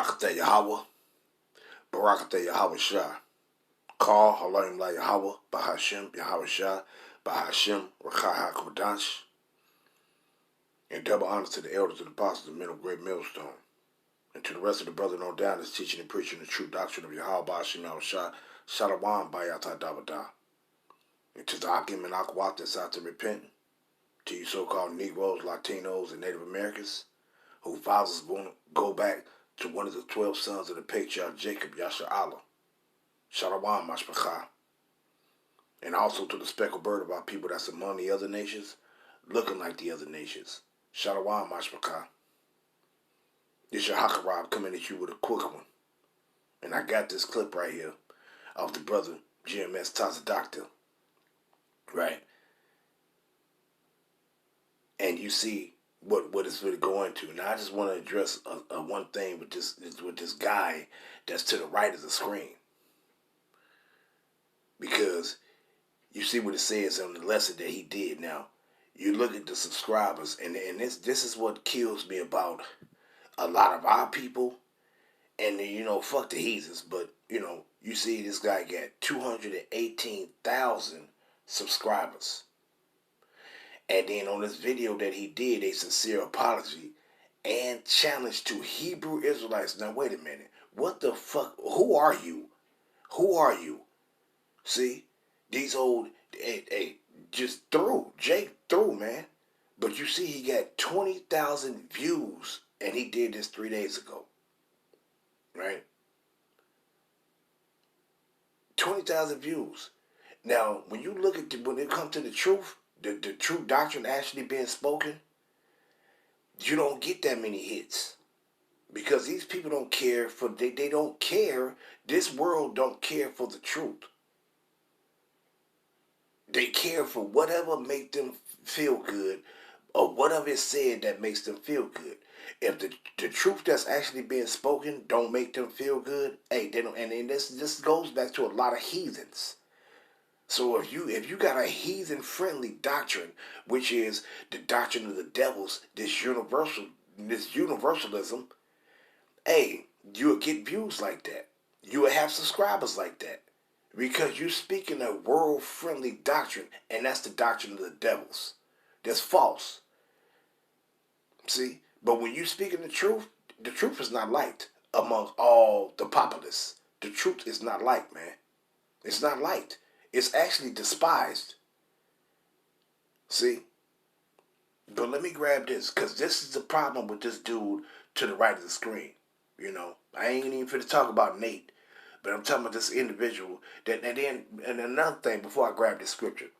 Barakatah Yahweh, Barakatah Yahweh Shah. Call Halayim La Yahweh, Bahashem Yahweh Shah, Bahashem Rakha HaKodash. And double honor to the elders and apostles and men of great millstone. And to the rest of the brethren on down that's teaching and preaching the true doctrine of Yahweh Bahashem Yahweh Shah, Shalawam Bayata Dabada. And to the Akim and Akwat that's out to repent, to you so-called Negroes, Latinos, and Native Americans, whose fathers go back to one of the 12 sons of the patriarch Jacob, Yasha Allah. Shalawam Mashpacha. And also to the speckled bird of our people that's among the other nations, looking like the other nations. Shalawam Mashpacha. This your Hakarab coming at you with a quick one. And I got this clip right here of the brother GMS Tazadakta. Right? And you see what it's really going to. Now I just want to address one thing with this guy that's to the right of the screen. Because you see what it says on the lesson that he did. Now, you look at the subscribers, and this is what kills me about a lot of our people. And fuck the heathens, but you see this guy got 218,000 subscribers. And then on this video that he did, a sincere apology and challenge to Hebrew Israelites. Now wait a minute. What the fuck? Who are you? Who are you? See? These old, just threw. Jake threw, man. But you see he got 20,000 views, and he did this 3 days ago. Right? 20,000 views. Now, when you look at when it comes to the truth, the true doctrine actually being spoken, you don't get that many hits. Because these people don't care for, they don't care, this world don't care for the truth. They care for whatever makes them feel good, or whatever is said that makes them feel good. If the truth that's actually being spoken don't make them feel good, hey, they don't. And this goes back to a lot of heathens. So if you got a heathen friendly doctrine, which is the doctrine of the devils, this universalism, hey, you'll get views like that. You will have subscribers like that. Because you're speaking a world-friendly doctrine, and that's the doctrine of the devils. That's false. See? But when you're speaking the truth is not liked among all the populace. The truth is not liked, man. It's not liked. It's actually despised. See? But let me grab this, because this is the problem with this dude to the right of the screen. I ain't even finna talk about Nate. But I'm talking about this individual. And another thing, before I grab this scripture.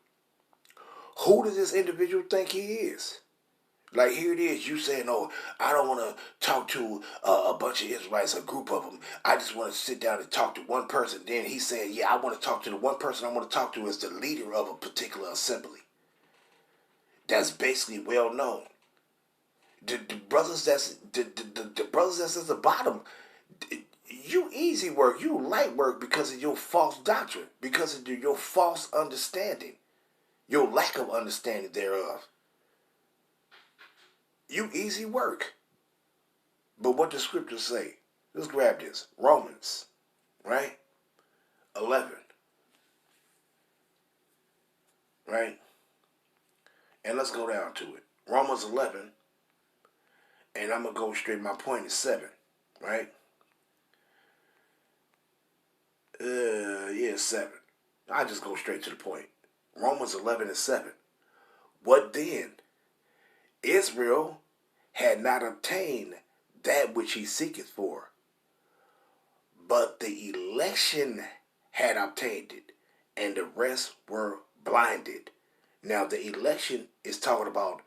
Who does this individual think he is? Like, here it is, you saying, oh, I don't want to talk to a bunch of Israelites, a group of them. I just want to sit down and talk to one person. Then he's saying, yeah, I want to talk to the one person I want to talk to is the leader of a particular assembly. That's basically well known. The brothers that's at the bottom, you easy work, you light work because of your false doctrine, because of your false understanding, your lack of understanding thereof. You easy work. But what the scriptures say, let's grab this. Romans, right? 11. Right? And let's go down to it. Romans 11. And I'm going to go straight. My point is 7. Right? 7. I just go straight to the point. Romans 11 and 7. What then? Israel had not obtained that which he seeketh for, but the election had obtained it, and the rest were blinded. Now the election is talking about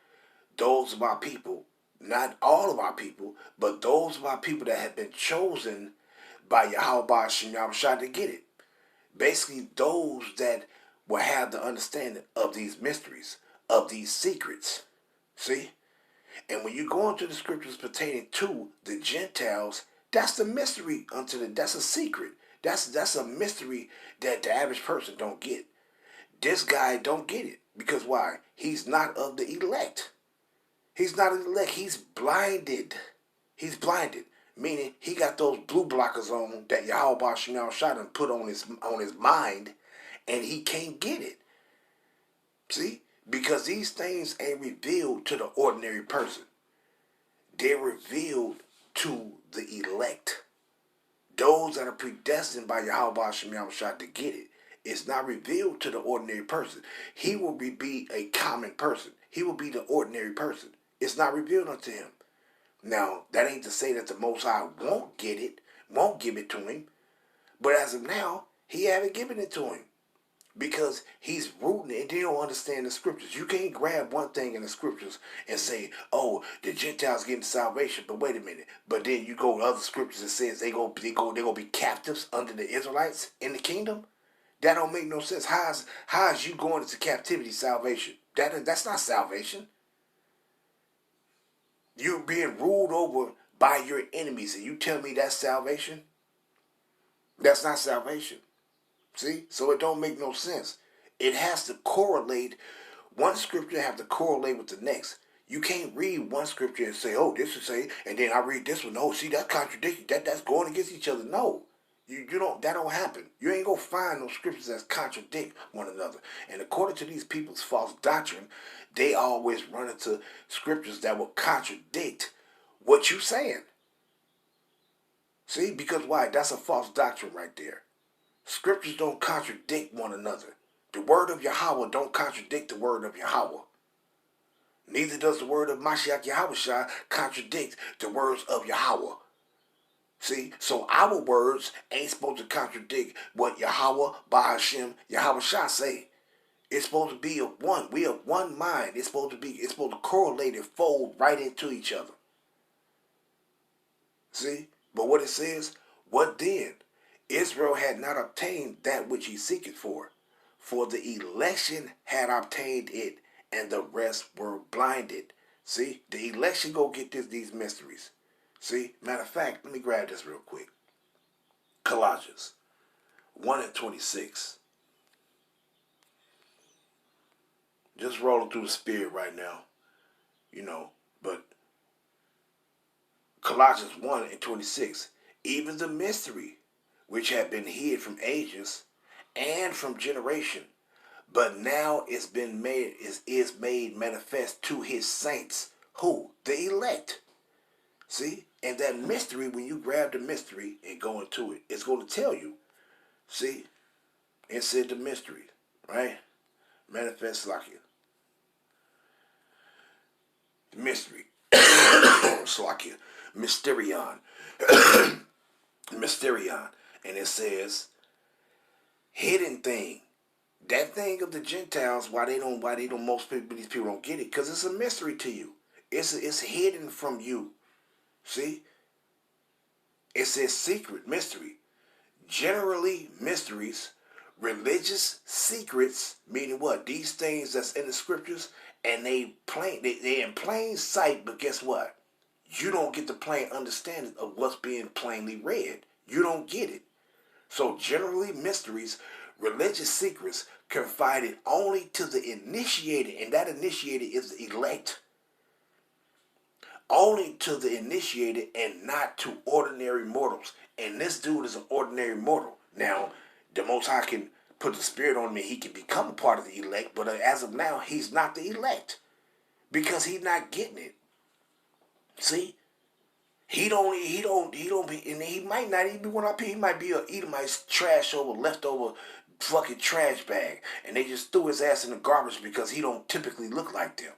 those of our people, not all of our people, but those of our people that have been chosen by Yahweh Ba'ashem Yahweh to get it. Basically those that will have the understanding of these mysteries, of these secrets. See? And when you go into the scriptures pertaining to the Gentiles, that's the mystery that's a secret. That's a mystery that the average person don't get. This guy don't get it. Because why? He's not of the elect. He's not of the elect. He's blinded. He's blinded. Meaning he got those blue blockers on that Yahweh Shem shot and put on his mind, and he can't get it. See? Because these things ain't revealed to the ordinary person. They're revealed to the elect. Those that are predestined by Yahweh Shem shot to get it. It's not revealed to the ordinary person. He will be a common person. He will be the ordinary person. It's not revealed unto him. Now, that ain't to say that the Most High won't get it, won't give it to him. But as of now, he haven't given it to him. Because he's rooting it and they don't understand the scriptures. You can't grab one thing in the scriptures and say, oh, the Gentiles getting salvation, but wait a minute. But then you go to other scriptures that says they're gonna be captives under the Israelites in the kingdom. That don't make no sense. How is you going into captivity salvation? That's not salvation. You're being ruled over by your enemies, and you tell me that's salvation? That's not salvation. See? So it don't make no sense. It has to correlate. One scripture have to correlate with the next. You can't read one scripture and say, oh, this is say, and then I read this one. No, see, that's contradicting. That's going against each other. No. You don't, that don't happen. You ain't gonna find no scriptures that contradict one another. And according to these people's false doctrine, they always run into scriptures that will contradict what you saying. See, because why? That's a false doctrine right there. Scriptures don't contradict one another. The word of Yahweh don't contradict the word of Yahweh. Neither does the word of Mashiach Yahushua contradict the words of Yahweh. See, so our words ain't supposed to contradict what Yahweh, Bahashem, Yahushua say. It's supposed to be of one. We have one mind. It's supposed to correlate and fold right into each other. See? But what it says, what then? Israel had not obtained that which he seeketh for the election had obtained it, and the rest were blinded. See? The election go get these mysteries. See? Matter of fact, let me grab this real quick. Colossians 1:26. Just rolling through the spirit right now. But Colossians 1:26. Even the mystery which had been hid from ages and from generation, but now is made manifest to his saints. Who? The elect. See? And that mystery, when you grab the mystery and go into it, it's going to tell you. See? It said the mystery, right? Manifest Slakia. Mystery. Slakia. Mysterion. Mysterion. And it says, hidden thing. That thing of the Gentiles, why most people, these people don't get it, because it's a mystery to you. It's hidden from you. See? It says secret, mystery. Generally, mysteries, religious secrets, meaning what? These things that's in the scriptures, and they're in plain sight, but guess what? You don't get the plain understanding of what's being plainly read. You don't get it. So generally, mysteries, religious secrets, confided only to the initiated, and that initiated is the elect. Only to the initiated and not to ordinary mortals. And this dude is an ordinary mortal. Now, the Most High can put the spirit on him and he can become a part of the elect, but as of now, he's not the elect. Because he's not getting it. See? He don't be, and he might not even be one of our people. He might be a Edomite's leftover fucking trash bag. And they just threw his ass in the garbage because he don't typically look like them.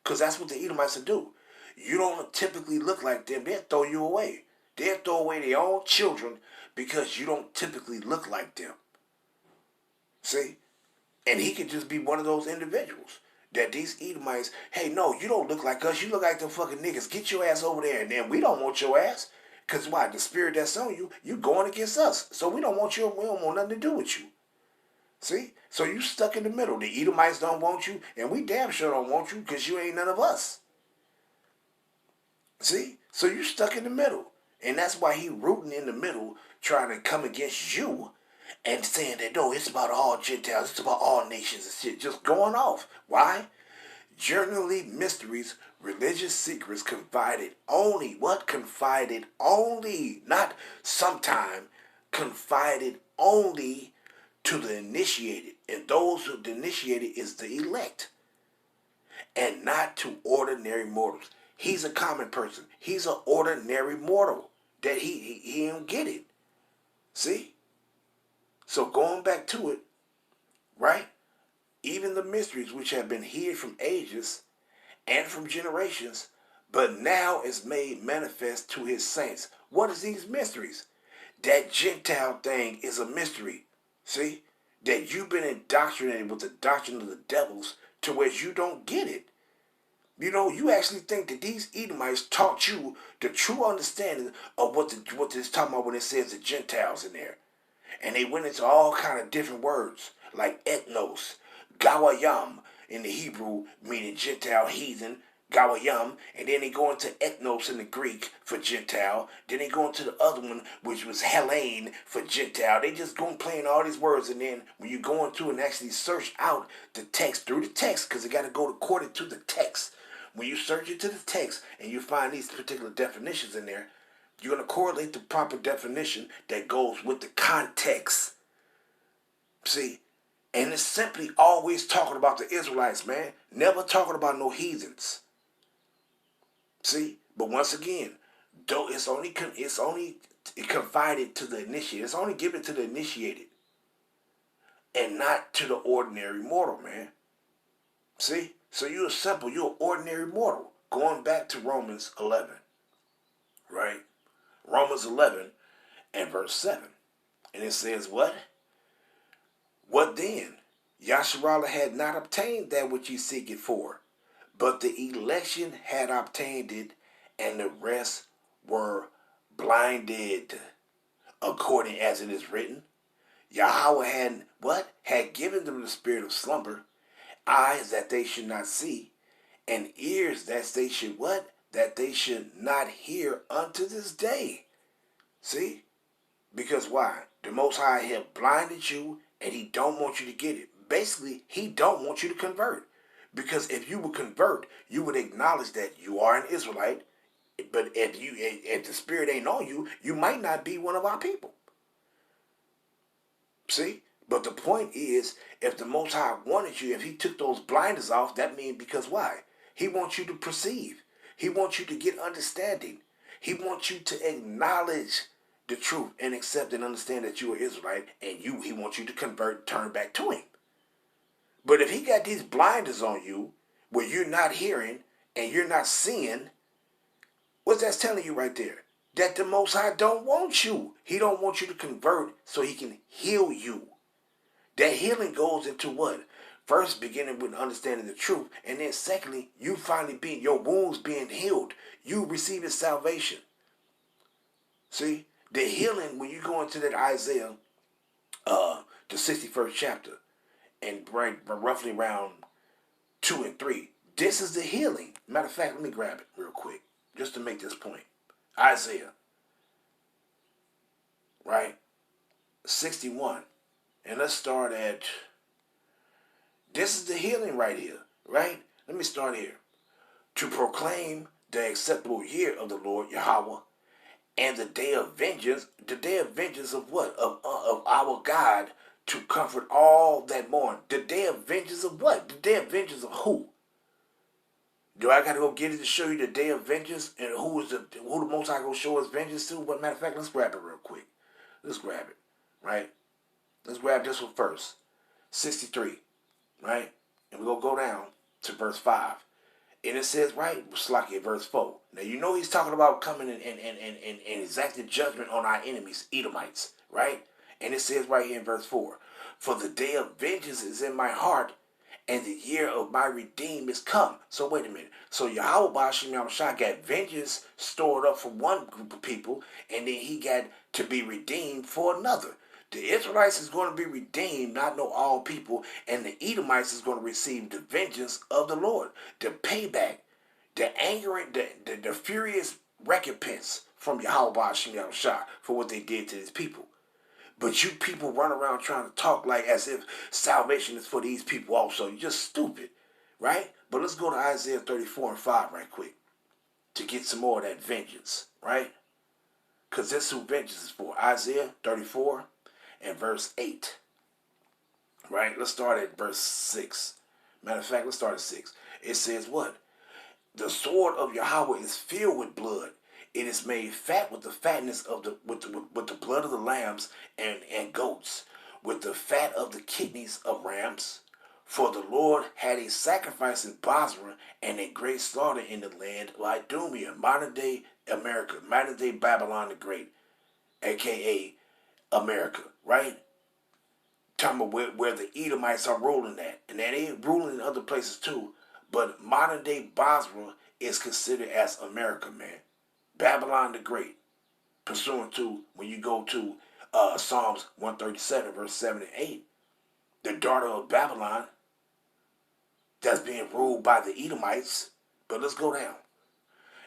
Because that's what the Edomites will do. You don't typically look like them, they'll throw you away. They'll throw away their own children because you don't typically look like them. See? And he could just be one of those individuals that these Edomites, hey, no, you don't look like us. You look like them fucking niggas. Get your ass over there. And then we don't want your ass. Because why? The spirit that's on you, you going against us. So we don't want you. We don't want nothing to do with you. See? So you stuck in the middle. The Edomites don't want you. And we damn sure don't want you because you ain't none of us. See? So you stuck in the middle. And that's why he rooting in the middle, trying to come against you and saying that, no, it's about all Gentiles. It's about all nations and shit. Just going off. Why? Journally mysteries, religious secrets confided only. What? Confided only. Not sometime. Confided only to the initiated. And those who the initiated is the elect. And not to ordinary mortals. He's a common person. He's an ordinary mortal. That he don't get it. See? So going back to it, right? Even the mysteries which have been hid from ages and from generations, but now is made manifest to his saints. What is these mysteries? That Gentile thing is a mystery. See? That you've been indoctrinated with the doctrine of the devils to where you don't get it. You know, you actually think that these Edomites taught you the true understanding of what it's talking about when it says the Gentiles in there. And they went into all kind of different words, like ethnos, gawayam in the Hebrew, meaning Gentile, heathen, gawayam, and then they go into ethnos in the Greek for Gentile. Then they go into the other one, which was Hellene for Gentile. They just go and playing all these words, and then when you go into and actually search out the text through the text, because it got to go according to the text. When you search into the text and you find these particular definitions in there, you're going to correlate the proper definition that goes with the context. See? And it's simply always talking about the Israelites, man. Never talking about no heathens. See? But once again, though it's only confided to the initiated. It's only given to the initiated. And not to the ordinary mortal, man. See? So you're simple. You're an ordinary mortal. Going back to Romans 11. Right? Romans 11 and verse 7. And it says what? What then? Yasharallah had not obtained that which ye seek it for, but the election had obtained it, and the rest were blinded. According as it is written, Yahweh had what? Had given them the spirit of slumber, eyes that they should not see, and ears that they should what? That they should not hear unto this day. See? Because why? The Most High have blinded you, and He don't want you to get it. Basically, He don't want you to convert. Because if you would convert, you would acknowledge that you are an Israelite. But if the Spirit ain't on you, you might not be one of our people. See? But the point is, if the Most High wanted you, if He took those blinders off, that means because why? He wants you to perceive. He wants you to get understanding. He wants you to acknowledge the truth and accept and understand that you are Israelite, and He wants you to convert, turn back to Him. But if He got these blinders on you, where you're not hearing and you're not seeing, what's that telling you right there? That the Most High don't want you. He don't want you to convert so He can heal you. That healing goes into what? First, beginning with understanding the truth, and then secondly, you finally being your wounds being healed. You receiving salvation. See, the healing when you go into that Isaiah, the 61st chapter, and roughly around 2 and 3. This is the healing. Matter of fact, let me grab it real quick, just to make this point. Isaiah, right? 61. And let's start at, this is the healing right here, right? Let me start here. To proclaim the acceptable year of the Lord Yahweh, and the day of vengeance of what? Of our God, to comfort all that mourn. The day of vengeance of what? The day of vengeance of who? Do I gotta go get it to show you the day of vengeance and who the Most High gonna show us vengeance to? But matter of fact, let's grab it real quick. Let's grab it, right? Let's grab this one first. 63, right? And we're gonna go down to verse 5. And it says, right, Slakia, verse 4. Now, you know He's talking about coming and exacting judgment on our enemies, Edomites, right? And it says right here in verse 4, for the day of vengeance is in my heart, and the year of my redeem is come. So wait a minute. So Yahweh Ba'ashim Yahushua got vengeance stored up for one group of people, and then He got to be redeemed for another. The Israelites is going to be redeemed, not know all people, and the Edomites is going to receive the vengeance of the Lord, the payback, the anger, the furious recompense from Yahweh Ba'ashim Yahushua for what they did to His people. But you people run around trying to talk like as if salvation is for these people also. You're just stupid, right? But let's go to Isaiah 34 and 5 right quick to get some more of that vengeance, right? Because that's who vengeance is for. Isaiah 34 and verse 8. Right? Let's start at verse 6. Matter of fact, let's start at 6. It says what? The sword of Yahweh is filled with blood. It is made fat with the fatness of the blood of the lambs and goats, with the fat of the kidneys of rams. For the Lord had a sacrifice in Basra and a great slaughter in the land of Idumea, modern day America, modern day Babylon the Great, aka America, right? Talking about where the Edomites are ruling at. And they ain't ruling in other places too. But modern day Basra is considered as America, man. Babylon the Great. Pursuant to, when you go to Psalms 137, verse 7 and 8, the daughter of Babylon that's being ruled by the Edomites. But let's go down.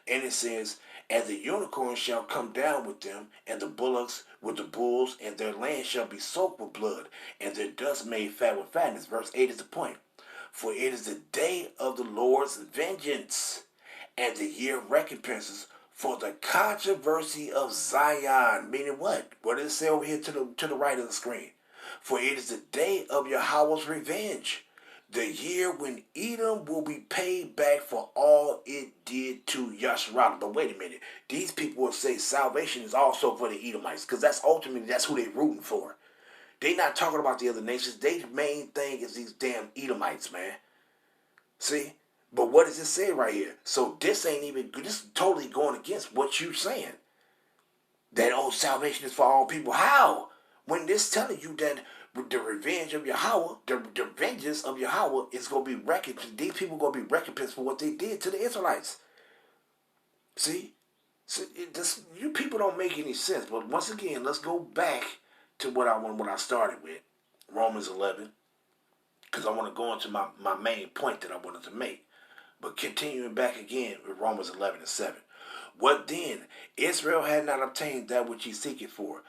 And it says, and the unicorn shall come down with them, and the bullocks with the bulls, and their land shall be soaked with blood, and their dust made fat with fatness. Verse 8 is the point. For it is the day of the Lord's vengeance, and the year of recompenses for the controversy of Zion. Meaning what? What does it say over here to the right of the screen? For it is the day of Yahweh's revenge, the year when Edom will be paid back for all it did to Yasharallah. But wait a minute. These people will say salvation is also for the Edomites, because that's ultimately, that's who they're rooting for. They not talking about the other nations. Their main thing is these damn Edomites, man. See? But what does it say right here? So this ain't even, this is totally going against what you're saying. That, oh, salvation is for all people. How? When this telling you that the revenge of Yahweh, the vengeance of Yahweh is going to be recompensed. These people going to be recompensed for what they did to the Israelites. See? So you people don't make any sense. But once again, let's go back to what I started with. Romans 11. Because I want to go into my main point that I wanted to make. But continuing back again with Romans 11 and 7. What then? Israel had not obtained that which he seeketh for,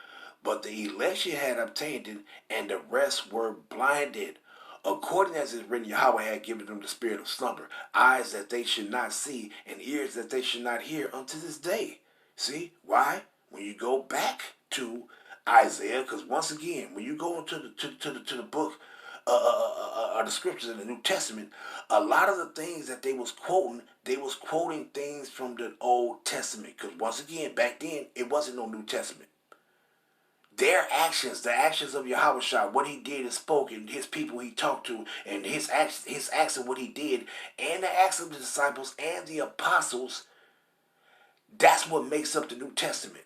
but the election had obtained it, and the rest were blinded. According as it is written, Yahweh had given them the spirit of slumber, eyes that they should not see, and ears that they should not hear unto this day. See? Why? When you go back to Isaiah, because once again, when you go into the book, the scriptures in the New Testament, a lot of the things that they was quoting things from the Old Testament. Because once again, back then, it wasn't no New Testament. Their actions, the actions of Yahushua, what he did and spoke, and his people he talked to, and his acts of what he did, and the acts of the disciples and the apostles, that's what makes up the New Testament.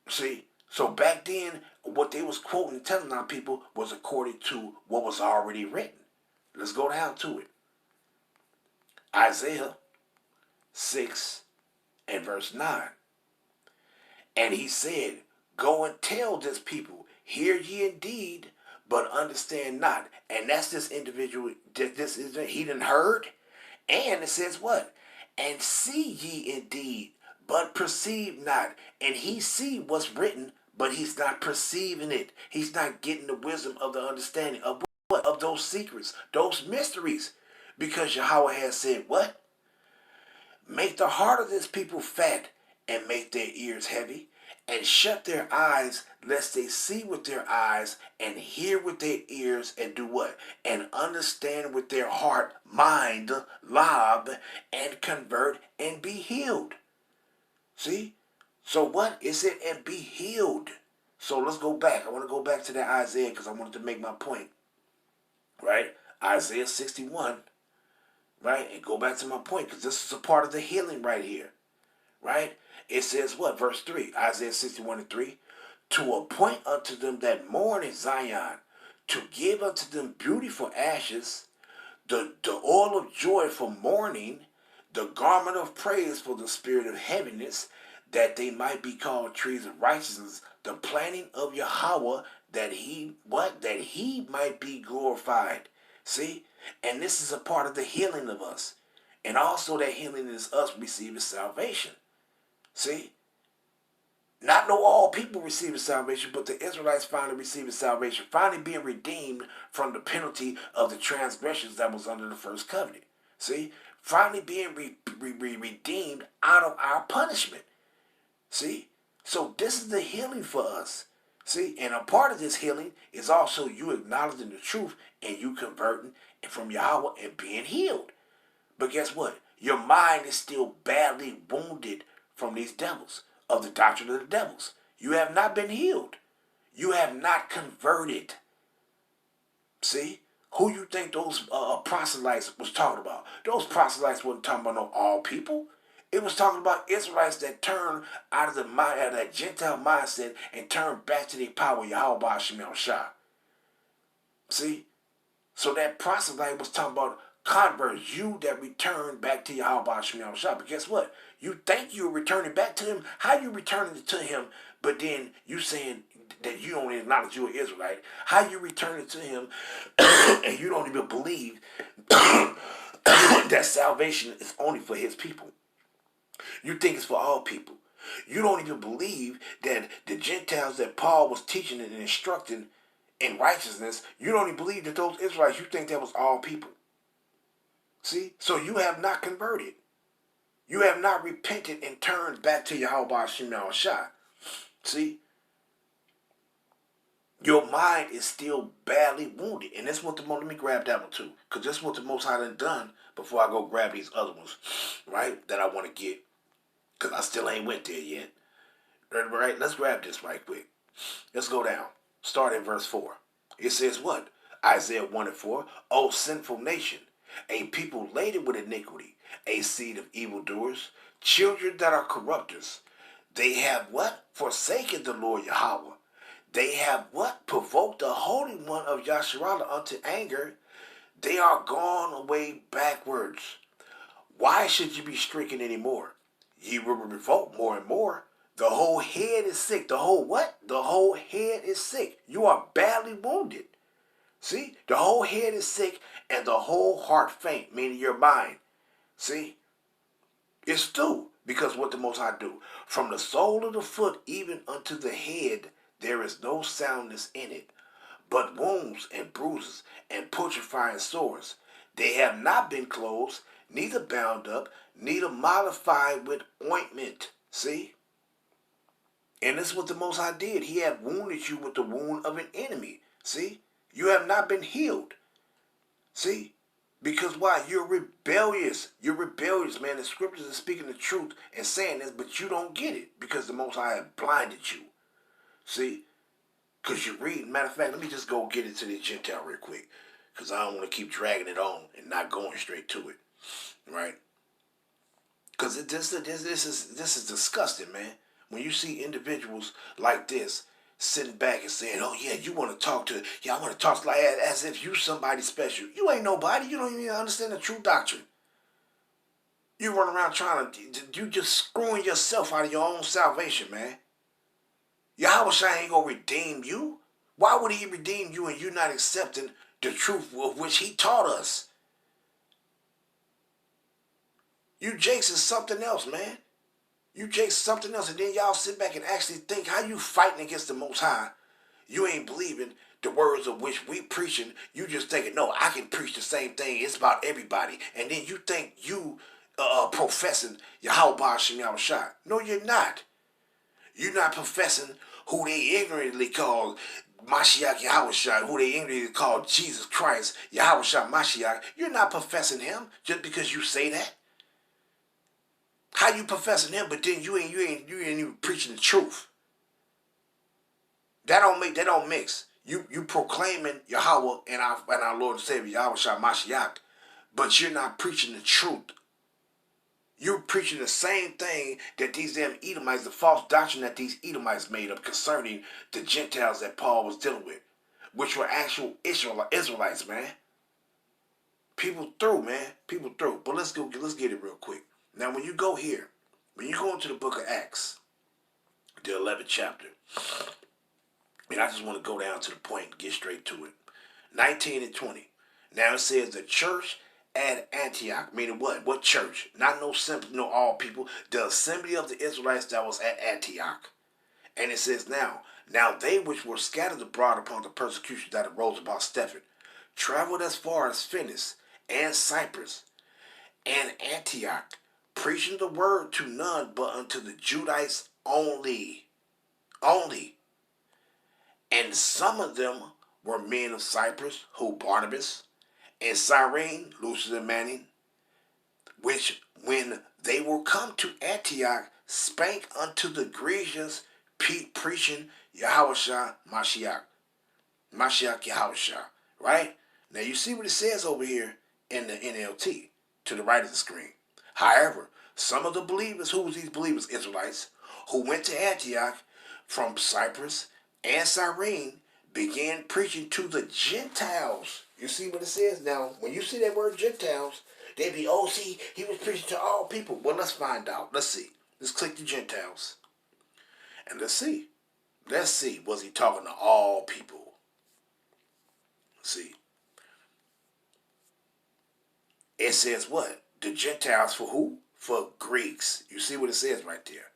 See? So back then, what they was quoting and telling our people was according to what was already written. Let's go down to it. Isaiah 6 and verse 9. And he said, go and tell this people, hear ye indeed, but understand not. And that's this individual, he done heard. And it says what? And see ye indeed, but perceive not. And he see what's written, but he's not perceiving it. He's not getting the wisdom of the understanding of what? Of those secrets, those mysteries. Because Yahweh has said what? Make the heart of this people fat, and make their ears heavy, and shut their eyes, lest they see with their eyes, and hear with their ears, and do what? And understand with their heart, mind, lob, and convert, and be healed. See? So what? It said, and be healed. So let's go back. I want to go back to that Isaiah because I wanted to make my point. Right? Isaiah 61. Right? And go back to my point because this is a part of the healing right here. Right? It says what? Verse 3. Isaiah 61 and 3. To appoint unto them that mourn in Zion, to give unto them beauty for ashes, the oil of joy for mourning, the garment of praise for the spirit of heaviness, that they might be called trees of righteousness, the planting of Yahweh, that he might be glorified. See? And this is a part of the healing of us. And also that healing is us receiving salvation. See? Not no all people receiving salvation, but the Israelites finally receiving salvation, finally being redeemed from the penalty of the transgressions that was under the first covenant. See? Finally being redeemed out of our punishment. See? So this is the healing for us. See? And a part of this healing is also you acknowledging the truth and you converting from Yahweh and being healed. But guess what? Your mind is still badly wounded from these devils, of the doctrine of the devils. You have not been healed. You have not converted. See? Who you think those proselytes was talking about? Those proselytes wasn't talking about no all people. It was talking about Israelites that turned out of the mind, out of that Gentile mindset and turned back to their power, Yahweh Hashem Shah. See? So that proselyte was talking about converts, you that return back to Yahweh Hashem Shah. But guess what? You think you're returning back to him. How you returning to him, but then you saying that you don't acknowledge you're an Israelite? How you returning to him and you don't even believe that salvation is only for his people? You think it's for all people. You don't even believe that the Gentiles that Paul was teaching and instructing in righteousness, you don't even believe that those Israelites, you think that was all people. See? So you have not converted. You have not repented and turned back to Yahweh Hashem Shah. See? Your mind is still badly wounded. And that's what let me grab that one too. Because that's what the Most High done before I go grab these other ones, right? That I want to get. Because I still ain't went there yet. Right? Let's grab this right quick. Let's go down. Start at verse 4. It says what? Isaiah 1 and 4. O sinful nation, a people laden with iniquity, a seed of evildoers, children that are corrupters. They have what? Forsaken the Lord Yahweh. They have what? Provoked the Holy One of Yasharallah unto anger. They are gone away backwards. Why should you be stricken anymore? Ye will revolt more and more. The whole head is sick. The whole what? The whole head is sick. You are badly wounded. See? The whole head is sick and the whole heart faint, meaning your mind. See? It's through. Because what the Most High do? From the sole of the foot even unto the head, there is no soundness in it, but wounds and bruises and putrefying sores. They have not been closed, neither bound up, neither modified with ointment. See? And this is what the Most High did. He had wounded you with the wound of an enemy. See? You have not been healed. See? Because why? You're rebellious. You're rebellious, man. The scriptures are speaking the truth and saying this, but you don't get it because the Most High have blinded you. See? Because you read. Matter of fact, let me just go get into the Gentile real quick because I don't want to keep dragging it on and not going straight to it. Right? Because this is disgusting, man. When you see individuals like this sitting back and saying, "Oh yeah, you want to talk to? Yeah, I want to talk like as if you somebody special. You ain't nobody. You don't even understand the true doctrine. You run around trying to, you just screwing yourself out of your own salvation, man. Yahweh Shai ain't gonna redeem you. Why would he redeem you and you not accepting the truth of which he taught us? You jakes is something else, man. You jakes something else, and then y'all sit back and actually think how you fighting against the Most High. You ain't believing the words of which we preaching. You just thinking, no, I can preach the same thing. It's about everybody. And then you think you professing Yahweh Hashem Yahushua. No, you're not. You're not professing who they ignorantly call Mashiach Yahushua, who they ignorantly call Jesus Christ, Yahushua Mashiach. You're not professing him just because you say that. How you professing him, but then you ain't even preaching the truth. That don't mix. You proclaiming Yahweh and our Lord and Savior Yahushua Mashiach, but you're not preaching the truth. You're preaching the same thing that these damn Edomites, the false doctrine that these Edomites made up concerning the Gentiles that Paul was dealing with, which were actual Israelites, man. People through, man. People through. But let's get it real quick. Now, when you go here, when you go into the book of Acts, the 11th chapter, and I just want to go down to the point and get straight to it. 19 and 20. Now it says the church at Antioch, meaning what? What church? Not no simple, no all people. The assembly of the Israelites that was at Antioch. And it says now they which were scattered abroad upon the persecution that arose about Stephen traveled as far as Phoenix and Cyprus and Antioch, preaching the word to none but unto the Judites only. Only. And some of them were men of Cyprus, who Barnabas, and Cyrene, Lucius and Manaen, which when they were come to Antioch, spake unto the Grecians, preaching Yahushua Mashiach. Mashiach Yahushua. Right? Now you see what it says over here in the NLT to the right of the screen. However, some of the believers, who was these believers? Israelites, who went to Antioch from Cyprus and Cyrene, began preaching to the Gentiles. You see what it says? Now, when you see that word Gentiles, they be, oh, see, he was preaching to all people. Well, let's find out. Let's see. Let's click the Gentiles. And let's see. Let's see. Was he talking to all people? Let's see. It says what? The Gentiles for who? For Greeks. You see what it says right there?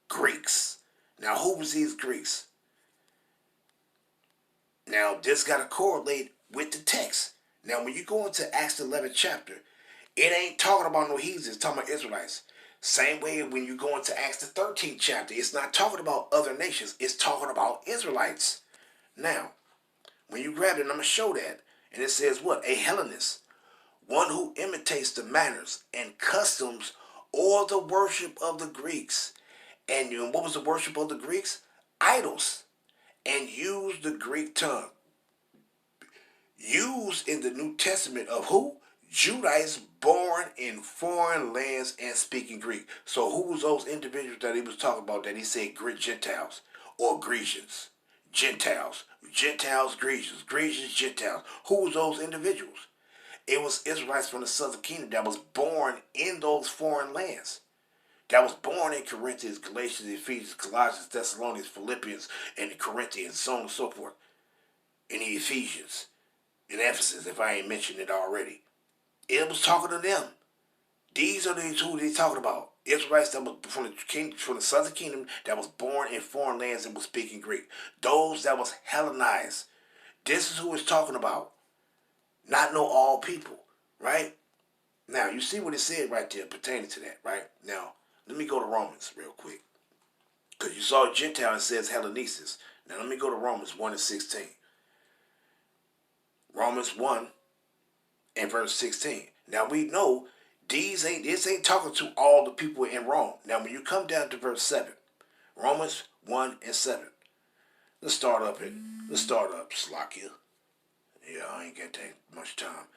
Greeks. Now, who was these Greeks? Now, this got to correlate with the text. Now, when you go into Acts 11th chapter, it ain't talking about no heathens, it's talking about Israelites. Same way when you go into Acts the 13th chapter, it's not talking about other nations, it's talking about Israelites. Now, when you grab it, I'm going to show that. And it says what? A Hellenist, one who imitates the manners and customs or the worship of the Greeks. And what was the worship of the Greeks? Idols. And used the Greek tongue. Used in the New Testament of who? Judites born in foreign lands and speaking Greek. So who was those individuals that he was talking about that he said Greek Gentiles or Grecians? Gentiles. Gentiles, Grecians. Grecians, Gentiles. Who was those individuals? It was Israelites from the southern kingdom that was born in those foreign lands. That was born in Corinthians, Galatians, Ephesians, Colossians, Thessalonians, Philippians, and the Corinthians, so on and so forth. In the Ephesians, in Ephesus, if I ain't mentioned it already. It was talking to them. These are the who they're talking about. Israelites that was from the southern kingdom that was born in foreign lands and was speaking Greek. Those that was Hellenized. This is who it's talking about. Not know all people, right? Now, you see what it said right there pertaining to that, right? Now, let me go to Romans real quick. Because you saw Gentile, it says Hellenesis. Now, let me go to Romans 1 and 16. Romans 1 and verse 16. Now, we know this ain't talking to all the people in Rome. Now, when you come down to verse 7, Romans 1 and 7. Let's start up, Slakia. Yeah, I ain't got that much time.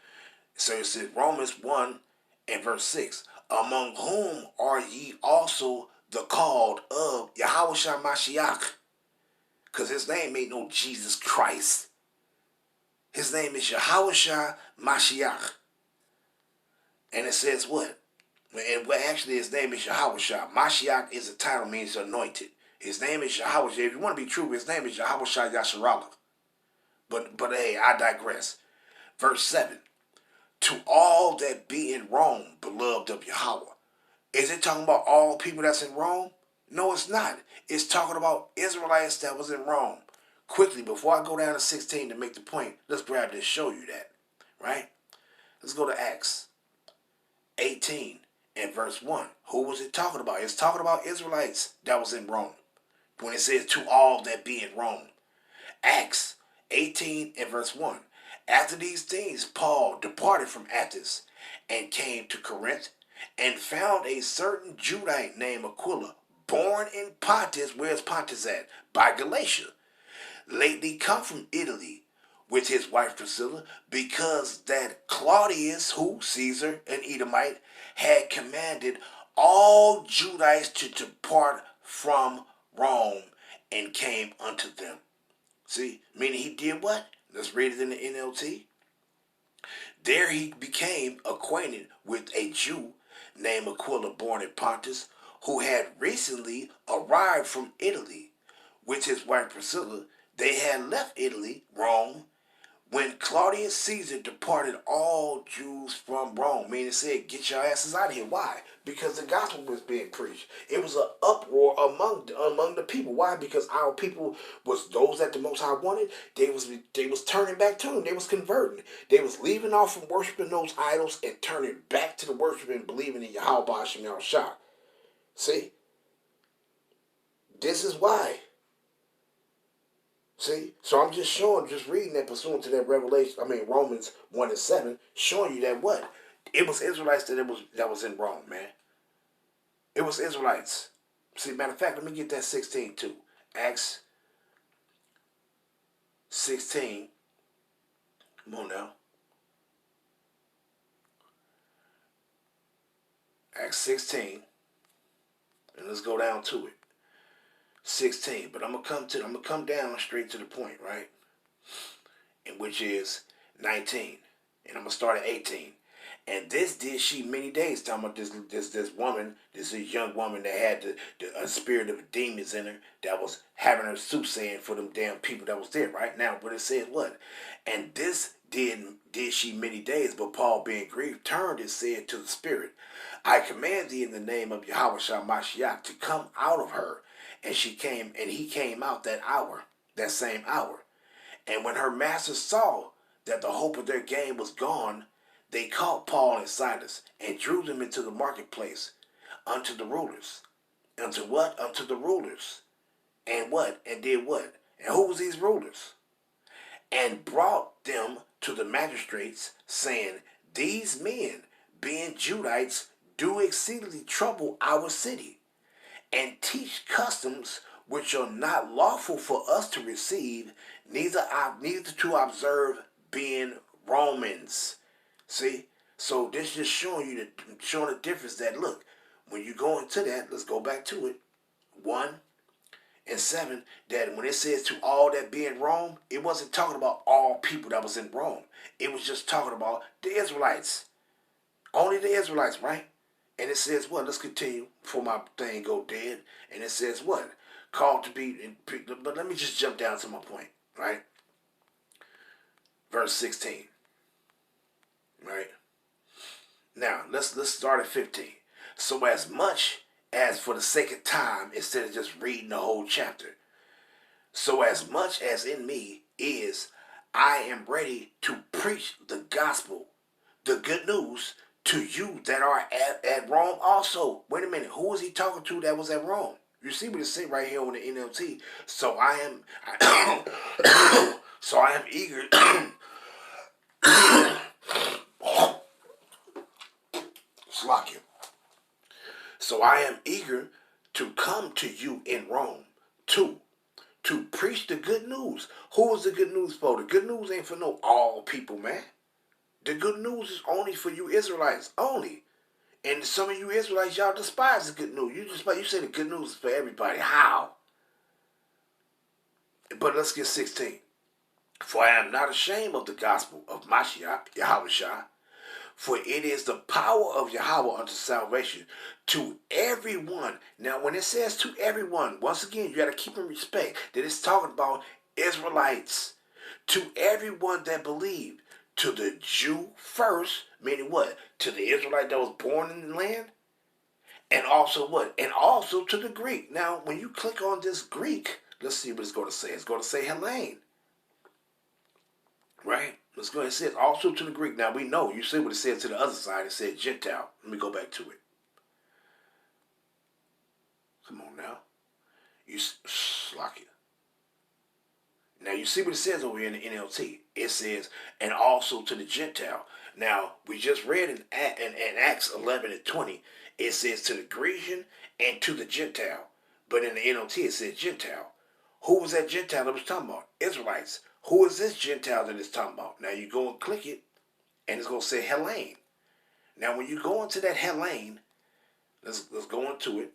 So it says Romans 1 and verse 6. Among whom are ye also the called of Yahushua Mashiach? Because his name ain't no Jesus Christ. His name is Yahushua Mashiach. And it says what? And actually his name is Yahushua. Mashiach is a title, means anointed. His name is Yahushua. If you want to be true, his name is Yahushua Yasharallah. But hey, I digress. Verse 7. To all that be in Rome, beloved of Yahweh. Is it talking about all people that's in Rome? No, it's not. It's talking about Israelites that was in Rome. Quickly, before I go down to 16 to make the point, let's grab this, show you that. Right? Let's go to Acts 18 and verse 1. Who was it talking about? It's talking about Israelites that was in Rome. When it says to all that be in Rome. Acts 18 and verse 1. After these things, Paul departed from Athens and came to Corinth and found a certain Judite named Aquila, born in Pontus. Where's Pontus at? By Galatia. Lately come from Italy with his wife Priscilla, because that Claudius, who, Caesar, an Edomite, had commanded all Judites to depart from Rome, and came unto them. See, meaning he did what? Let's read it in the NLT. There he became acquainted with a Jew named Aquila, born in Pontus, who had recently arrived from Italy with his wife Priscilla. They had left Italy, Rome, when Claudius Caesar departed all Jews from Rome, meaning it said, get your asses out of here. Why? Because the gospel was being preached. It was an uproar among the people. Why? Because our people was those that the Most High wanted. They was turning back to him. They was converting. They was leaving off from worshiping those idols and turning back to the worship and believing in Yahweh Hashem Yahushua. See? This is why. See? So I'm just showing, just reading that pursuant to that Romans 1 and 7, showing you that what? It was Israelites that was in Rome, man. It was Israelites. See, matter of fact, let me get that 16 too. Acts 16. Come on now. Acts 16. And let's go down to it. 16, but I'm gonna come down straight to the point, right? And which is 19, and I'm gonna start at 18. And this did she many days. Talking about this woman, this young woman that had a spirit of demons in her that was having her soothsaying for them damn people that was there. Right now, but it says what? And this did she many days. But Paul, being grieved, turned and said to the spirit, I command thee in the name of Yahweh Shah Mashiach to come out of her. And she came, and he came out that hour, that same hour. And when her masters saw that the hope of their gain was gone, they caught Paul and Silas and drew them into the marketplace unto the rulers. Unto what? Unto the rulers. And what? And did what? And who was these rulers? And brought them to the magistrates, saying, these men, being Judites, do exceedingly trouble our city, and teach customs which are not lawful for us to receive, neither to observe, being Romans. See? So this just showing the difference that, look, when you go into that, let's go back to it. 1 and 7, that when it says to all that be in Rome, it wasn't talking about all people that was in Rome. It was just talking about the Israelites. Only the Israelites, right? And it says what? Let's continue before my thing go dead. And it says what? Called to be, but let me just jump down to my point, right? Verse 16, right? Now, let's start at 15. So as much as for the sake of time, instead of just reading the whole chapter, so as much as in me is, I am ready to preach the gospel, the good news, to you that are at Rome also. Wait a minute, who was he talking to that was at Rome? You see what it says right here on the NLT. So I am eager. Slock you. So I am eager to come to you in Rome to preach the good news. Who is the good news for? The good news ain't for no all people, man. The good news is only for you Israelites, only. And some of you Israelites, y'all despise the good news. You say the good news is for everybody. How? But let's get 16. For I am not ashamed of the gospel of Mashiach, Yahushua, for it is the power of Yahweh unto salvation to everyone. Now, when it says to everyone, once again, you got to keep in respect that it's talking about Israelites. To everyone that believed. To the Jew first, meaning what? To the Israelite that was born in the land. And also what? And also to the Greek. Now, when you click on this Greek, let's see what it's going to say. It's going to say Hellene. Right? Let's go ahead and say it. Also to the Greek. Now, we know. You see what it said to the other side. It said Gentile. Let me go back to it. Come on now. You slock it. Now, you see what it says over here in the NLT. It says, and also to the Gentile. Now, we just read in Acts 11 and 20, it says to the Grecian and to the Gentile. But in the NLT, it says Gentile. Who was that Gentile that was talking about? Israelites. Who is this Gentile that it's talking about? Now, you go and click it, and it's going to say Hellene. Now, when you go into that Hellene, let's go into it.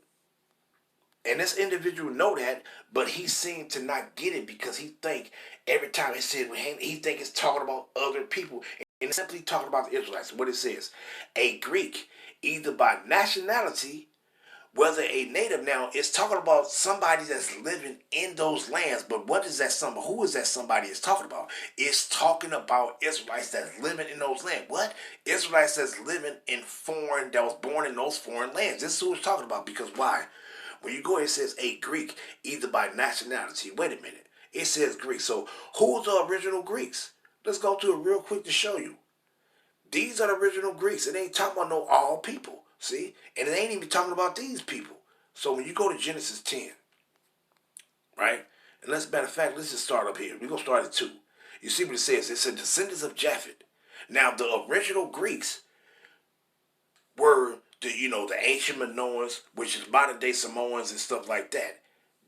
And this individual know that, but he seemed to not get it because he think every time he said he think it's talking about other people. And it's simply talking about the Israelites. What it says, a Greek, either by nationality, whether a native, now it's talking about somebody that's living in those lands, but what is that somebody? Who is that somebody is talking about? It's talking about Israelites that's living in those lands. What? Israelites that's living in foreign, that was born in those foreign lands. This is who it's talking about, because why? When you go, it says a Greek, either by nationality. Wait a minute. It says Greek. So who's the original Greeks? Let's go to it real quick to show you. These are the original Greeks. It ain't talking about no all people. See? And it ain't even talking about these people. So when you go to Genesis 10, right? And matter of fact, let's just start up here. We're going to start at 2. You see what it says? It said descendants of Japhet. Now, the original Greeks were the ancient Minoans, which is modern day Samoans and stuff like that.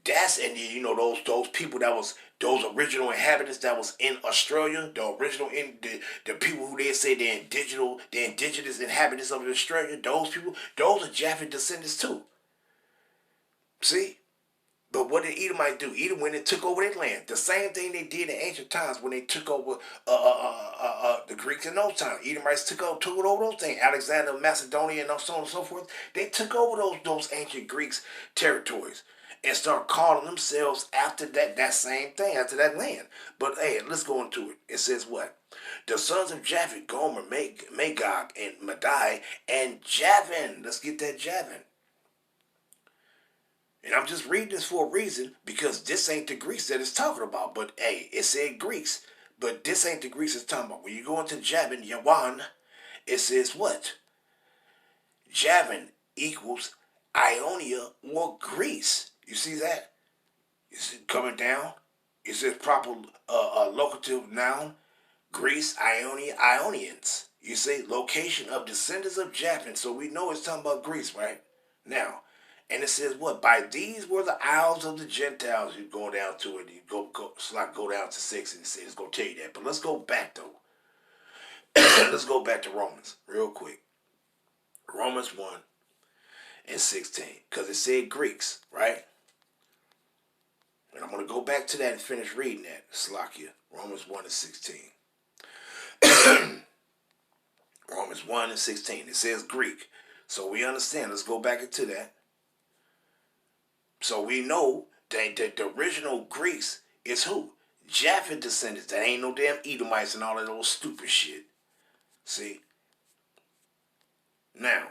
That's, and those people that was those original inhabitants that was in Australia, the original the people who they say the indigenous inhabitants of Australia, those people, those are Japhet descendants too. See? But what did Edomites do? Edom, when they took over their land, the same thing they did in ancient times when they took over the Greeks in those times. Edomites took it over those things. Alexander of Macedonia and so on and so forth. They took over those ancient Greeks territories and start calling themselves after that same thing, after that land. But hey, let's go into it. It says what? The sons of Japhet, Gomer, Magog, and Madai, and Javan. Let's get that Javan. And I'm just reading this for a reason, because this ain't the Greeks that it's talking about. But hey, it said Greeks, but this ain't the Greeks it's talking about. When you go into Javan, Yawan, it says what? Javan equals Ionia or Greece. You see that? You see coming down? It says proper locative noun, Greece, Ionia, Ionians. You see, location of descendants of Javan. So we know it's talking about Greece, right? Now, and it says what? By these were the isles of the Gentiles. You go down to it. You go down to 6, and it's going to tell you that. But let's go back though. Let's go back to Romans real quick. Romans 1 and 16, because it said Greeks, right? And I'm going to go back to that and finish reading that. Slakia. Romans 1 and 16. Romans 1 and 16. It says Greek. So we understand. Let's go back into that. So we know that the original Greeks is who? Japhet descendants. That ain't no damn Edomites and all that old stupid shit. See? Now,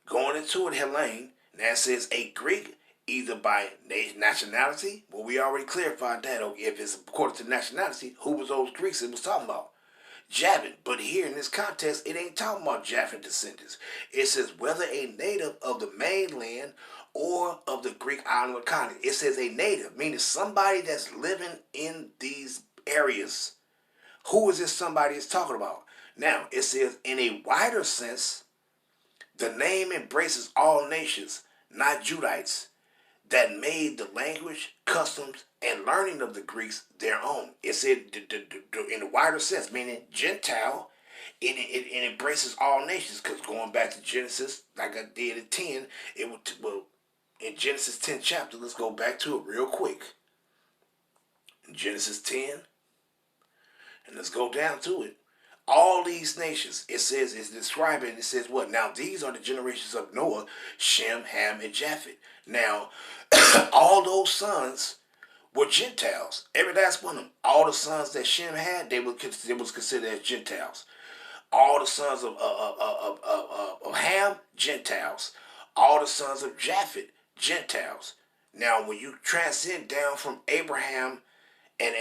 going into it, Helene, that says a Greek, either by nationality. Well, we already clarified that. Okay, if it's according to nationality, who was those Greeks it was talking about? Japhet. But here in this context, it ain't talking about Japhet descendants. It says whether a native of the mainland or of the Greek island of colony. It says a native, meaning somebody that's living in these areas. Who is this somebody is talking about? Now, it says in a wider sense, the name embraces all nations, not Judites, that made the language, customs, and learning of the Greeks their own. It said in a wider sense, meaning Gentile, it embraces all nations, because going back to Genesis, like I did at 10, it would, in Genesis 10 chapter, let's go back to it real quick. In Genesis 10, and let's go down to it. All these nations, it says, is describing, it says what? Now, these are the generations of Noah, Shem, Ham, and Japheth. Now, all those sons were Gentiles. Every last one of them. All the sons that Shem had, they was considered as Gentiles. All the sons of Ham, Gentiles. All the sons of Japheth, Gentiles. Now, when you transcend down from Abraham and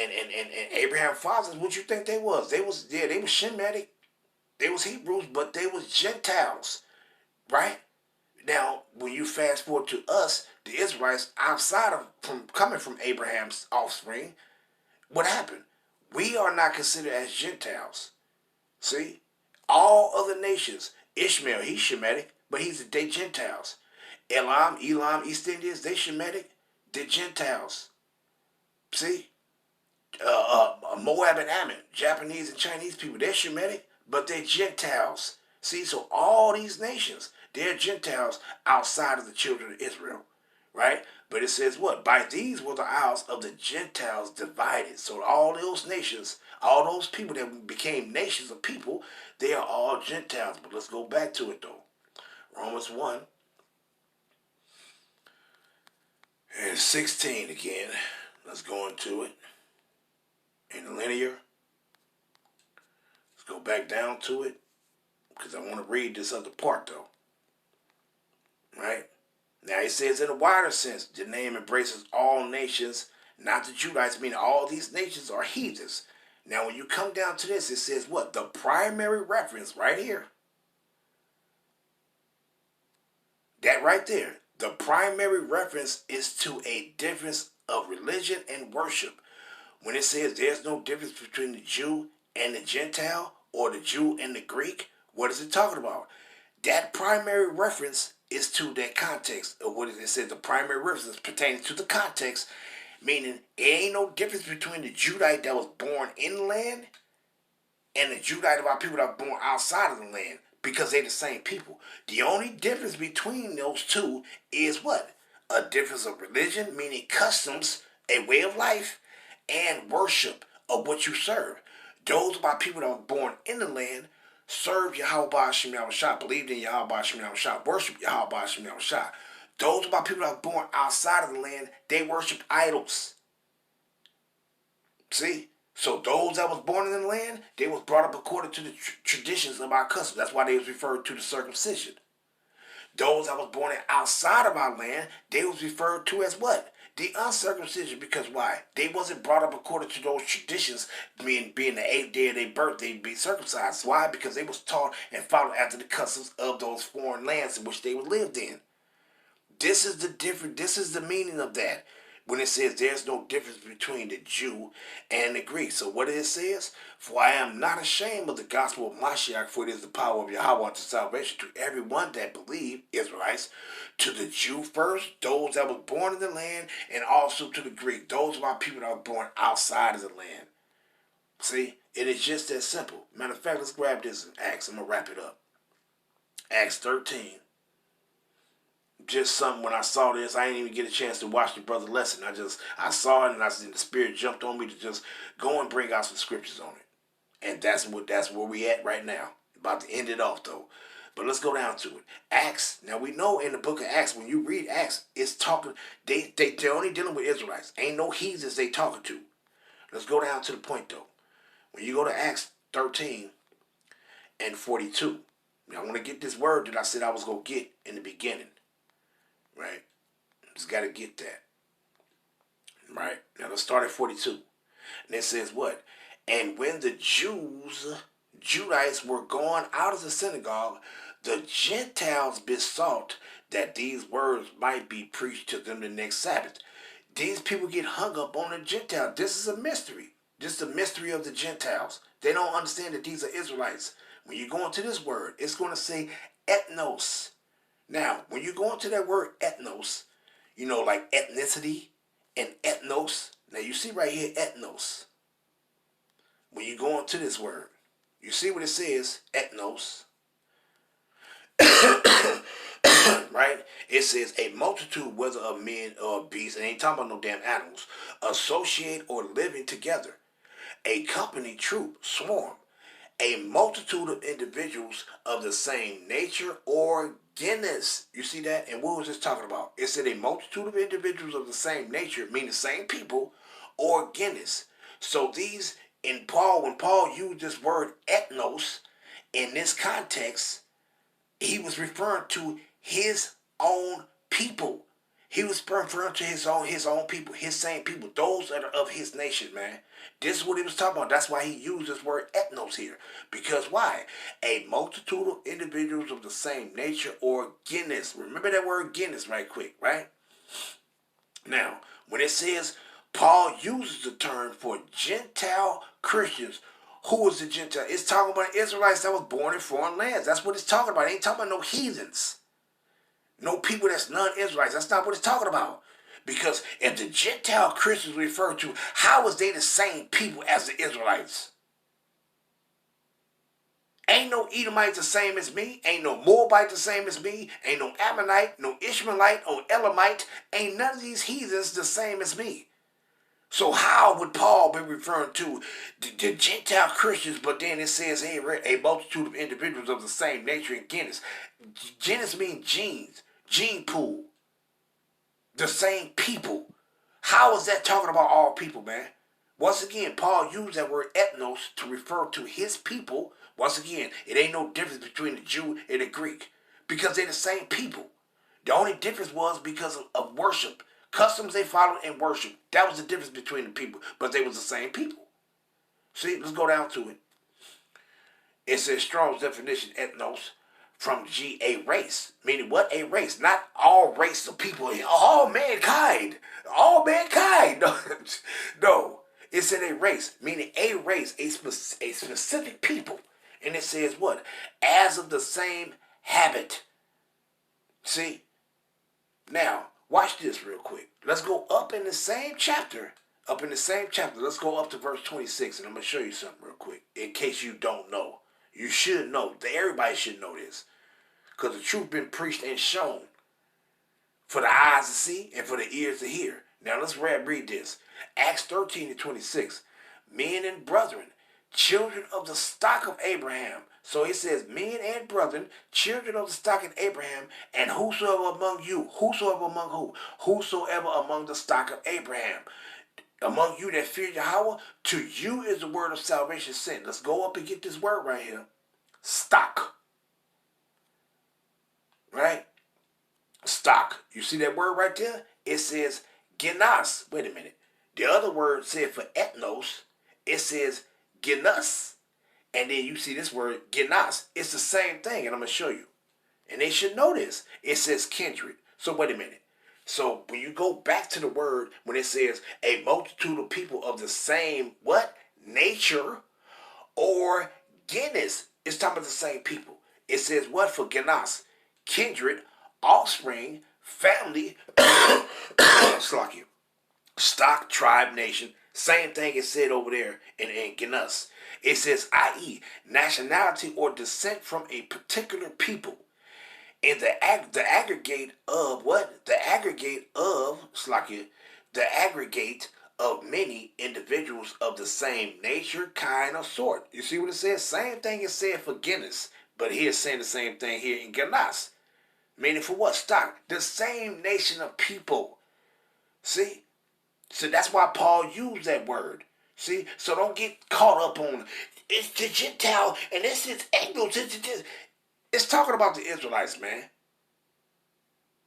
Abraham's fathers, what you think they was? They was Shemitic. They was Hebrews, but they was Gentiles, right? Now, when you fast forward to us, the Israelites, coming from Abraham's offspring, what happened? We are not considered as Gentiles. See, all other nations, Ishmael, he's Shemitic, but they Gentiles. Elam, East Indians, they Shemitic, they're Gentiles. See. Moab and Ammon, Japanese and Chinese people, they're Shemitic, but they're Gentiles. See, so all these nations, they're Gentiles outside of the children of Israel, right? But it says what? By these were the isles of the Gentiles divided. So all those nations, all those people that became nations of people, they are all Gentiles. But let's go back to it though. Romans 1 And 16 again. Let's go into it. In linear. Let's go back down to it. Because I want to read this other part though. Right? Now it says in a wider sense, the name embraces all nations, not the Judites, meaning all these nations are heathens. Now when you come down to this, it says what? The primary reference right here. That right there. The primary reference is to a difference of religion and worship. When it says there's no difference between the Jew and the Gentile or the Jew and the Greek, what is it talking about? That primary reference is to that context of what it says. The primary reference is pertaining to the context, meaning there ain't no difference between the Judite that was born in the land and the Judite of our people that were born outside of the land, because they're the same people. The only difference between those two is what? A difference of religion, meaning customs, a way of life, and worship of what you serve. Those of our people that were born in the land serve Yahweh Hashem Yahushua, believed in Yahweh Hashem Yahushua, worship Yahweh Hashem Yahushua. Those of our people that were born outside of the land, they worship idols. See? So those that was born in the land, they was brought up according to the traditions of our customs. That's why they was referred to the circumcision. Those that was born outside of our land, they was referred to as what? The uncircumcision. Because why? They wasn't brought up according to those traditions, being the 8th day of their birth, they'd be circumcised. Why? Because they was taught and followed after the customs of those foreign lands in which they lived in. This is the difference. This is the meaning of that. When it says there's no difference between the Jew and the Greek. So what it says, for I am not ashamed of the gospel of Mashiach, for it is the power of Yahweh unto salvation to everyone that believe, Israelites, to the Jew first, those that were born in the land, and also to the Greek, those of our people that were born outside of the land. See, it is just that simple. Matter of fact, let's grab this in Acts. I'm going to wrap it up. Acts 13. Just something, when I saw this, I didn't even get a chance to watch the brother lesson. I saw it, and the spirit jumped on me to just go and bring out some scriptures on it. And that's where we at right now. About to end it off though. But let's go down to it. Acts. Now we know in the book of Acts, when you read Acts, it's talking, they're only dealing with Israelites. Ain't no heathens they talking to. Let's go down to the point though. When you go to Acts 13 and 42, now I want to get this word that I said I was going to get in the beginning. Right? Just got to get that. Right? Now let's start at 42. And it says what? And when the Judites were gone out of the synagogue, the Gentiles besought that these words might be preached to them the next Sabbath. These people get hung up on the Gentile. This is a mystery. This is the mystery of the Gentiles. They don't understand that these are Israelites. When you go into this word, it's going to say ethnos. Now, when you go into that word ethnos, you know, like ethnicity and ethnos. Now, you see right here, ethnos. When you go into this word, you see what it says, ethnos. Right? It says a multitude, whether of men or of beasts, and ain't talking about no damn animals, associate or living together. A company, troop, swarm. A multitude of individuals of the same nature or genus. You see that? And what was this talking about? It said a multitude of individuals of the same nature, meaning the same people, or genus. So these, when Paul used this word ethnos, in this context, he was referring to his own people. He was referring to his own people, his same people, those that are of his nation, man. This is what he was talking about. That's why he used this word ethnos here. Because why? A multitude of individuals of the same nature or genus. Remember that word genus right quick, right? Now, when it says Paul uses the term for Gentile Christians, who is the Gentile? It's talking about Israelites that was born in foreign lands. That's what it's talking about. It ain't talking about no heathens. No people that's non-Israelites. That's not what it's talking about. Because if the Gentile Christians refer to, how is they the same people as the Israelites? Ain't no Edomite the same as me. Ain't no Moabite the same as me. Ain't no Ammonite, no Ishmaelite, or Elamite. Ain't none of these heathens the same as me. So how would Paul be referring to the Gentile Christians, but then it says, hey, a multitude of individuals of the same nature and genus. Genus means genes, gene pool. The same people. How is that talking about all people, man? Once again, Paul used that word ethnos to refer to his people. Once again, it ain't no difference between the Jew and the Greek because they're the same people. The only difference was because of worship. Customs they followed and worship. That was the difference between the people, but they was the same people. See, let's go down to it. It says Strong's definition, ethnos, from G, a race. Meaning what? A race. Not all race of people. All mankind. All mankind. No. No. It said a race. Meaning a race. A specific people. And it says what? As of the same habit. See? Now, watch this real quick. Let's go up in the same chapter. Up in the same chapter. Let's go up to verse 26. And I'm going to show you something real quick. In case you don't know. You should know. Everybody should know this. Because the truth been preached and shown for the eyes to see and for the ears to hear. Now let's read this. Acts 13 to 26. Men and brethren, children of the stock of Abraham. So it says, men and brethren, children of the stock of Abraham, and whosoever among you, whosoever among who? Whosoever among the stock of Abraham. Among you that fear Yahweh, to you is the word of salvation sent. Let's go up and get this word right here. Stock. Right? Stock. You see that word right there? It says genos. Wait a minute. The other word said for ethnos, it says genos. And then you see this word genos. It's the same thing, and I'm going to show you. And they should know this. It says kindred. So wait a minute. So when you go back to the word, when it says a multitude of people of the same, what? Nature or genus, it's talking about the same people. It says what for genos? Kindred, offspring, family, stock, tribe, nation. Same thing is said over there in genos. It says, i.e., nationality or descent from a particular people. And the aggregate of what? The aggregate of many individuals of the same nature, kind, or sort. You see what it says? Same thing is said for genus, but here it's saying the same thing here in genos. Meaning for what? Stock. The same nation of people. See? So that's why Paul used that word. See? So don't get caught up on it's the Gentile and this is Anglo. It's talking about the Israelites, man.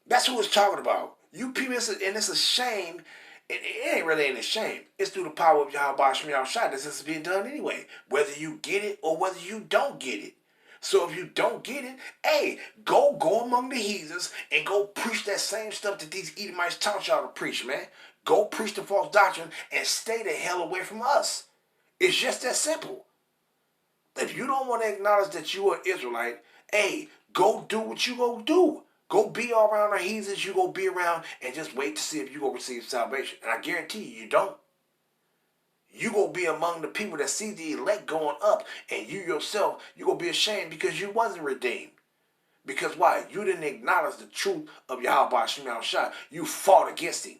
That's who it's talking about. You people, and it's a shame. It ain't really a shame. It's through the power of Yahweh Shem Shai. This is being done anyway. Whether you get it or whether you don't get it. So if you don't get it, hey, go among the heathens and go preach that same stuff that these Edomites taught y'all to preach, man. Go preach the false doctrine and stay the hell away from us. It's just that simple. If you don't want to acknowledge that you are an Israelite, hey, go do what you go do. Go be all around the heathens you go be around and just wait to see if you go receive salvation. And I guarantee you don't. You go be among the people that see the elect going up, and you yourself, you go be ashamed because you wasn't redeemed. Because why? You didn't acknowledge the truth of Yahweh Shem Shai. You fought against him.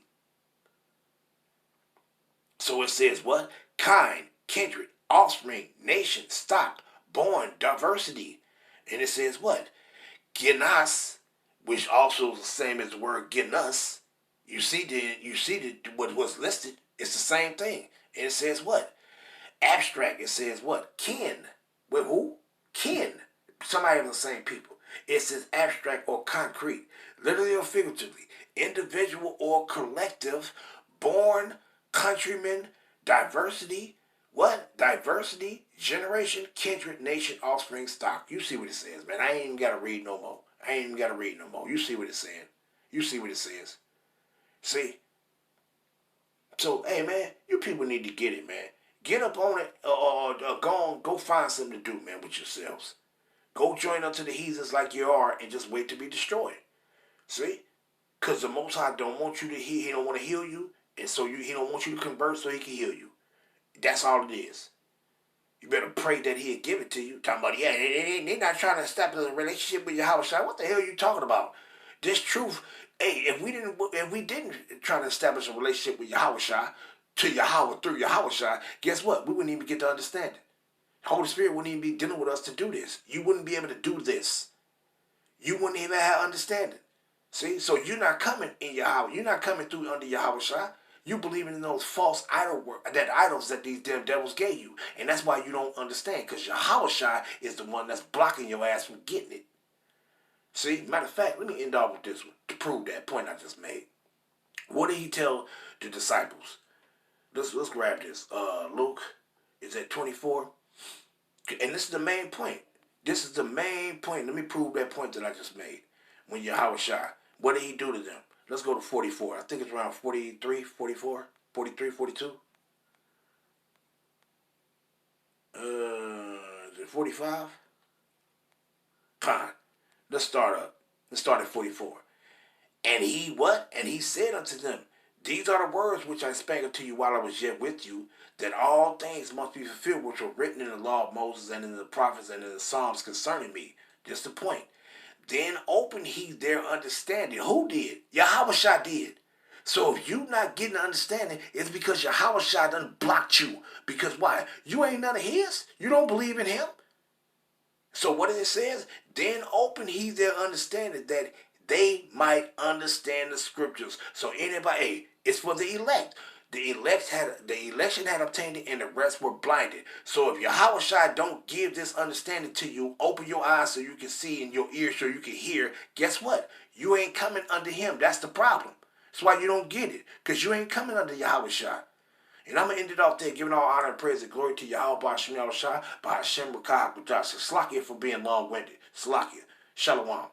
So it says what? Kind, kindred, offspring, nation, stock, born, diversity. And it says what? Genos, which also is the same as the word genos. You see what was listed. It's the same thing. And it says what? Abstract. It says what? Kin. With who? Kin. Somebody of the same people. It says abstract or concrete. Literally or figuratively. Individual or collective. Born, countrymen, diversity. What? Diversity, generation, kindred, nation, offspring, stock. You see what it says, man. I ain't even got to read no more. You see what it's saying. You see what it says. See? So, hey, man, you people need to get it, man. Get up on it or go find something to do, man, with yourselves. Go join up to the heathens like you are and just wait to be destroyed. See? Because the Most High don't want you to heal. He don't want to heal you. And so he don't want you to convert so he can heal you. That's all it is. You better pray that he'll give it to you. Talking about, yeah, they're not trying to establish a relationship with Yahweh Shai. What the hell are you talking about? This truth, hey, if we didn't try to establish a relationship with Yahweh Shai, to Yahweh through Yahweh Shai, guess what? We wouldn't even get to understand it. Holy Spirit wouldn't even be dealing with us to do this. You wouldn't be able to do this. You wouldn't even have understanding. See, so you're not coming in Yahweh. You're not coming through under Yahweh Shai. You believing in those false idols that these damn devils gave you, and that's why you don't understand. Because Yahweh Shai is the one that's blocking your ass from getting it. See, matter of fact, let me end off with this one to prove that point I just made. What did he tell the disciples? Let's grab this. Luke is at 24, and this is the main point. This is the main point. Let me prove that point that I just made. When Yahweh Shai, what did he do to them? Let's go to 44. I think it's around 43, 44, 43, 42. Is it 45? Fine. Let's start up. Let's start at 44. And he what? And he said unto them, These are the words which I spake unto you while I was yet with you, that all things must be fulfilled which were written in the law of Moses and in the prophets and in the Psalms concerning me. Just the point. Then opened he their understanding. Who did? Yahweh Shai did. So if you not getting understanding, it's because Yahweh Shai done blocked you. Because why? You ain't none of his. You don't believe in him. So what it says, then open he their understanding that they might understand the scriptures. So anybody, hey, it's for the elect. The election had obtained it, and the rest were blinded. So if Yahweh Shai don't give this understanding to you, open your eyes so you can see, and your ears so you can hear. Guess what? You ain't coming under him. That's the problem. That's why you don't get it, because you ain't coming under Yahweh Shai. And I'm going to end it off there, giving all honor and praise and glory to Yahweh Ba'Shem Yahushua, by Hashem Rakah Kudash. Slakia for being long-winded. Slakia. Shalom.